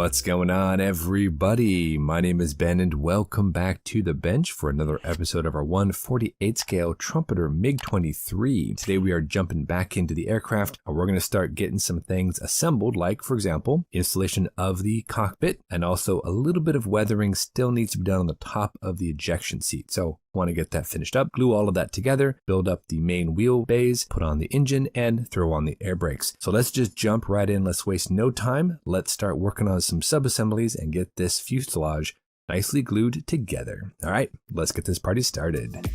What's going on, everybody? My name is Ben and welcome back to the bench for another episode of our 1/48 scale Trumpeter MiG-23. Today we are jumping back into the aircraft and we're going to start getting some things assembled, like, for example, installation of the cockpit, and also a little bit of weathering still needs to be done on the top of the ejection seat. So want to get that finished up, glue all of that together, build up the main wheel bays, put on the engine, and throw on the air brakes. So let's just jump right in. Let's waste no time. Let's start working on some sub-assemblies and get this fuselage nicely glued together. All right, let's get this party started.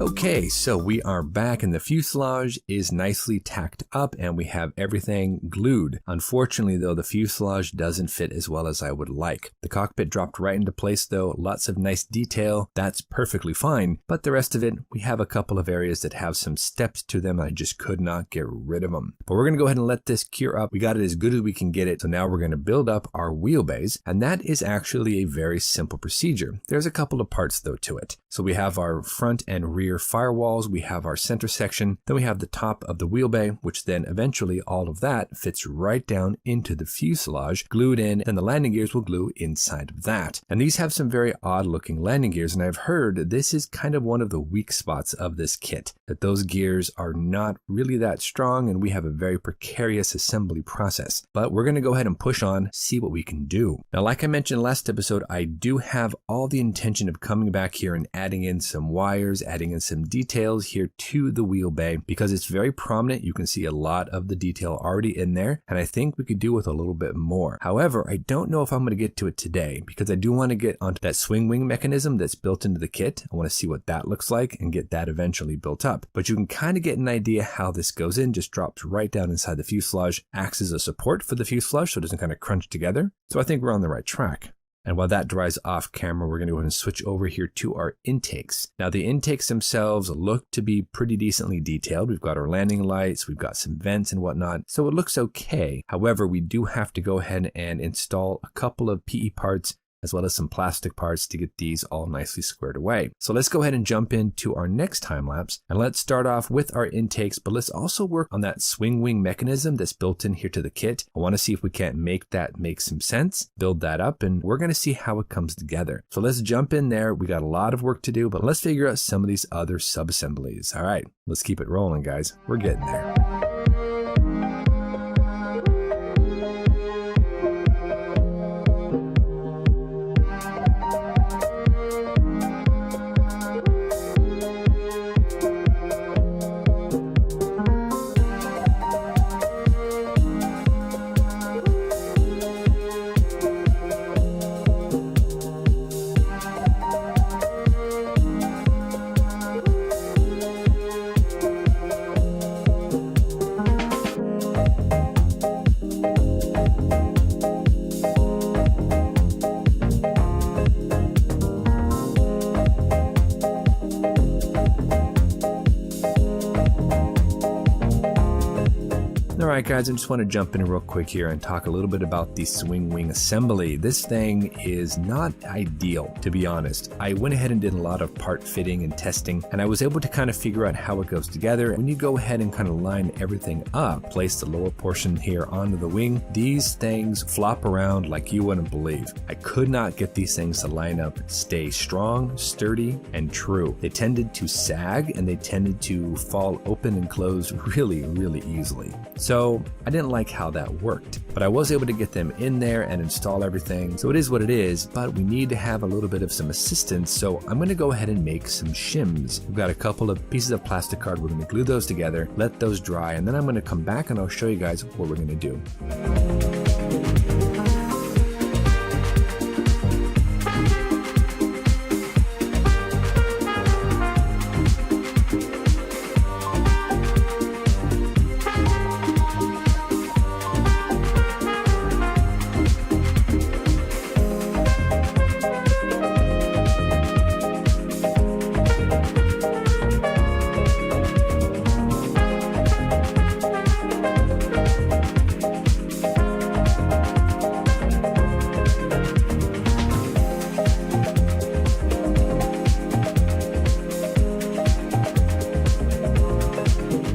Okay, so we are back and the fuselage is nicely tacked up and we have everything glued. Unfortunately though, the fuselage doesn't fit as well as I would like. The cockpit dropped right into place though, lots of nice detail, that's perfectly fine, but the rest of it, we have a couple of areas that have some steps to them and I just could not get rid of them. But we're going to go ahead and let this cure up. We got it as good as we can get it, so now we're going to build up our wheelbase, and that is actually a very simple procedure. There's a couple of parts though to it. So we have our front and rear firewalls, we have our center section, then we have the top of the wheel bay, which then eventually all of that fits right down into the fuselage, glued in, and the landing gears will glue inside of that. And these have some very odd looking landing gears, and I've heard this is kind of one of the weak spots of this kit, that those gears are not really that strong and we have a very precarious assembly process. But we're going to go ahead and push on, see what we can do. Now, like I mentioned last episode, I do have all the intention of coming back here and adding in some wires, adding in some details here to the wheel bay because it's very prominent. You can see a lot of the detail already in there, and I think we could do with a little bit more. However, I don't know if I'm going to get to it today because I do want to get onto that swing wing mechanism that's built into the kit. I want to see what that looks like and get that eventually built up. But you can kind of get an idea how this goes in, just drops right down inside the fuselage, acts as a support for the fuselage so it doesn't kind of crunch together. So I think we're on the right track. And while that dries off camera, we're going to go ahead and switch over here to our intakes. Now the intakes themselves look to be pretty decently detailed. We've got our landing lights, we've got some vents and whatnot, so it looks okay. However, we do have to go ahead and install a couple of PE parts as well as some plastic parts to get these all nicely squared away. So let's go ahead and jump into our next time lapse, and let's start off with our intakes, but let's also work on that swing wing mechanism that's built in here to the kit. I want to see if we can't make that make some sense, build that up, and we're going to see how it comes together. So let's jump in there. We got a lot of work to do, but let's figure out some of these other sub-assemblies. All right, let's keep it rolling, guys. We're getting there. Alright guys, I just want to jump in real quick here and talk a little bit about the swing wing assembly. This thing is not ideal, to be honest. I went ahead and did a lot of part fitting and testing, and I was able to kind of figure out how it goes together. When you go ahead and kind of line everything up, place the lower portion here onto the wing, these things flop around like you wouldn't believe. I could not get these things to line up, stay strong, sturdy, and true. They tended to sag and they tended to fall open and close really easily. So I didn't like how that worked, but I was able to get them in there and install everything. So it is what it is, but we need to have a little bit of some assistance. So I'm going to go ahead and make some shims. We've got a couple of pieces of plastic card. We're going to glue those together, let those dry, and then I'm going to come back and I'll show you guys what we're going to do.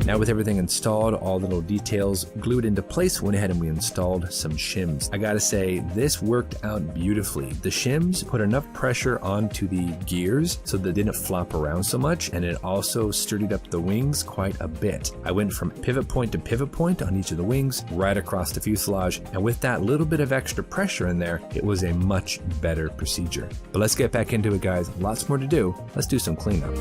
Now with everything installed, all the little details glued into place, went ahead and we installed some shims. I gotta say, this worked out beautifully. The shims put enough pressure onto the gears so that they didn't flop around so much, and it also sturdied up the wings quite a bit. I went from pivot point to pivot point on each of the wings, right across the fuselage, and with that little bit of extra pressure in there, it was a much better procedure. But let's get back into it, guys. Lots more to do. Let's do some cleanup.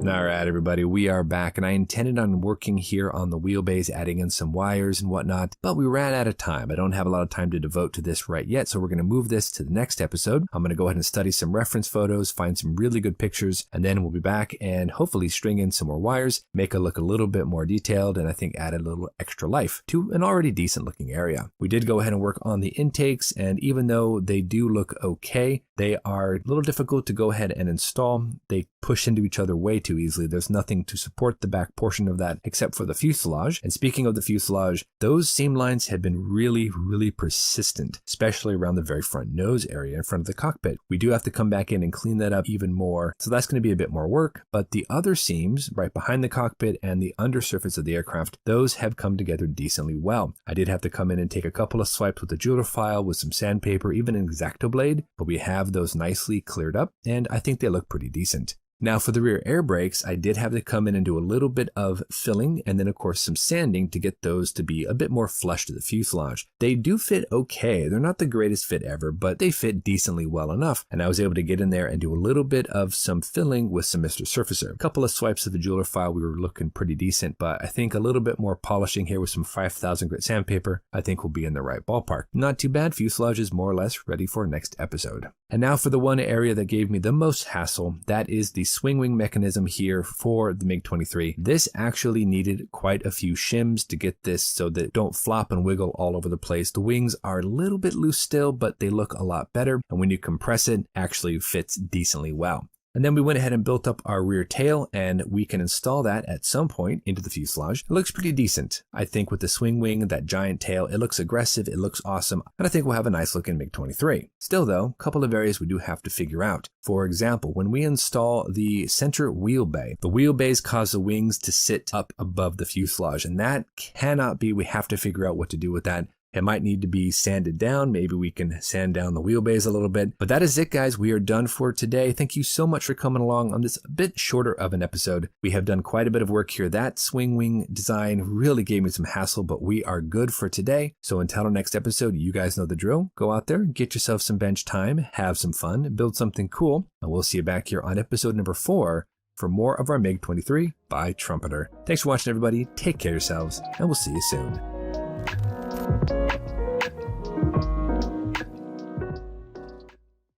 Alright everybody, we are back, and I intended on working here on the wheelbase, adding in some wires and whatnot, but we ran out of time. I don't have a lot of time to devote to this right yet, so we're going to move this to the next episode. I'm going to go ahead and study some reference photos, find some really good pictures, and then we'll be back and hopefully string in some more wires, make it look a little bit more detailed, and I think add a little extra life to an already decent looking area. We did go ahead and work on the intakes, and even though they do look okay, they are a little difficult to go ahead and install. They push into each other way too easily. There's nothing to support the back portion of that except for the fuselage. And speaking of the fuselage, those seam lines have been really persistent, especially around the very front nose area in front of the cockpit. We do have to come back in and clean that up even more, so that's going to be a bit more work. But the other seams right behind the cockpit and the undersurface of the aircraft, those have come together decently well. I did have to come in and take a couple of swipes with the jeweler file, with some sandpaper, even an X-Acto blade, but we have those nicely cleared up, and I think they look pretty decent. Now for the rear air brakes, I did have to come in and do a little bit of filling and then of course some sanding to get those to be a bit more flush to the fuselage. They do fit okay. They're not the greatest fit ever, but they fit decently well enough. And I was able to get in there and do a little bit of some filling with some Mr. Surfacer. A couple of swipes of the jeweler file, we were looking pretty decent, but I think a little bit more polishing here with some 5000 grit sandpaper, I think we'll be in the right ballpark. Not too bad. Fuselage is more or less ready for next episode. And now for the one area that gave me the most hassle, that is the swing wing mechanism here for the MiG-23. This actually needed quite a few shims to get this so that it don't flop and wiggle all over the place. The wings are a little bit loose still, but they look a lot better. And when you compress it, actually fits decently well. And then we went ahead and built up our rear tail, and we can install that at some point into the fuselage. It looks pretty decent. I think with the swing wing, that giant tail, it looks aggressive, it looks awesome, and I think we'll have a nice looking MiG-23. Still though, a couple of areas we do have to figure out. For example, when we install the center wheel bay, the wheel bays cause the wings to sit up above the fuselage, and that cannot be. We have to figure out what to do with that. It might need to be sanded down. Maybe we can sand down the wheelbase a little bit. But that is it, guys. We are done for today. Thank you so much for coming along on this a bit shorter of an episode. We have done quite a bit of work here. That swing wing design really gave me some hassle, but we are good for today. So until our next episode, you guys know the drill. Go out there, get yourself some bench time, have some fun, build something cool, and we'll see you back here on episode number 4 for more of our MiG-23 by Trumpeter. Thanks for watching, everybody. Take care of yourselves, and we'll see you soon.